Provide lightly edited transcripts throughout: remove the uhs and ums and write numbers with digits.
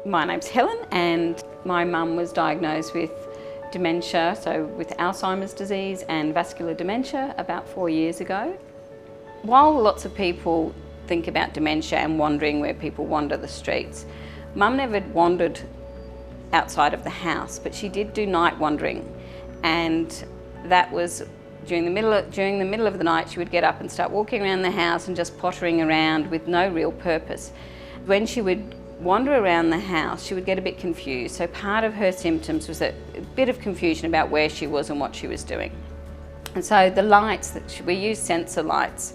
My name's Helen and my mum was diagnosed with dementia, so with Alzheimer's disease and vascular dementia about 4 years ago. While lots of people think about dementia and wandering where people wander the streets, Mum never wandered outside of the house, but she did do night wandering, and that was during the middle of the night. She would get up and start walking around the house and just pottering around with no real purpose. When she would wander around the house, she would get a bit confused. So part of her symptoms was a bit of confusion about where she was and what she was doing. And so the lights we used sensor lights,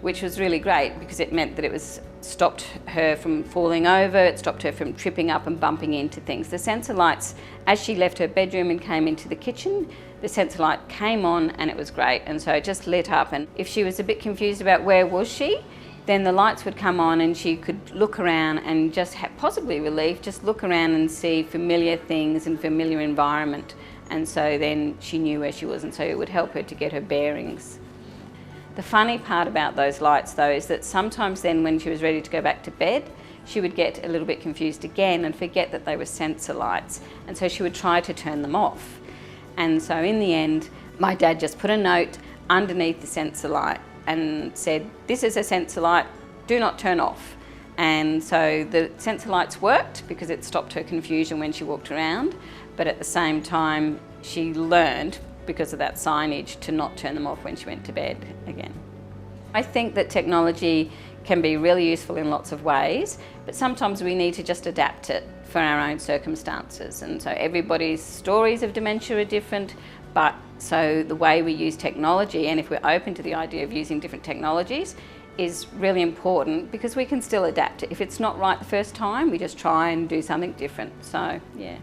which was really great because it meant that it stopped her from falling over, it stopped her from tripping up and bumping into things. The sensor lights, as she left her bedroom and came into the kitchen, the sensor light came on and it was great. And so it just lit up, and if she was a bit confused about where was she, then the lights would come on and she could look around and just have possibly relief, just look around and see familiar things and familiar environment. And so then she knew where she was, and so it would help her to get her bearings. The funny part about those lights though is that sometimes then when she was ready to go back to bed, she would get a little bit confused again and forget that they were sensor lights. And so she would try to turn them off. And so in the end, my dad just put a note underneath the sensor light and said, "This is a sensor light, do not turn off." And so the sensor lights worked because it stopped her confusion when she walked around, but at the same time she learned, because of that signage, to not turn them off when she went to bed again. I think that technology can be really useful in lots of ways, but sometimes we need to just adapt it for our own circumstances. And so everybody's stories of dementia are different, but so the way we use technology, and if we're open to the idea of using different technologies, is really important because we can still adapt it. If it's not right the first time, we just try and do something different. So, yeah.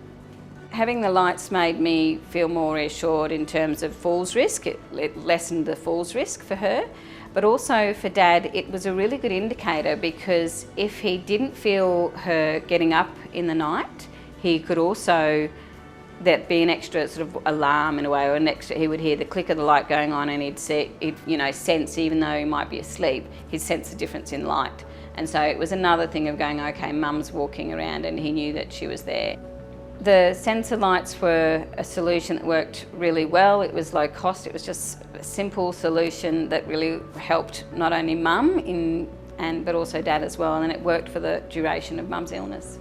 Having the lights made me feel more reassured in terms of falls risk. It lessened the falls risk for her. But also for Dad, it was a really good indicator, because if he didn't feel her getting up in the night, he could also, there'd be an extra sort of alarm in a way, or he would hear the click of the light going on, and he'd sense, even though he might be asleep, he'd sense the difference in light. And so it was another thing of going, okay, Mum's walking around, and he knew that she was there. The sensor lights were a solution that worked really well. It was low cost. It was just a simple solution that really helped not only Mum but also Dad as well, and it worked for the duration of Mum's illness.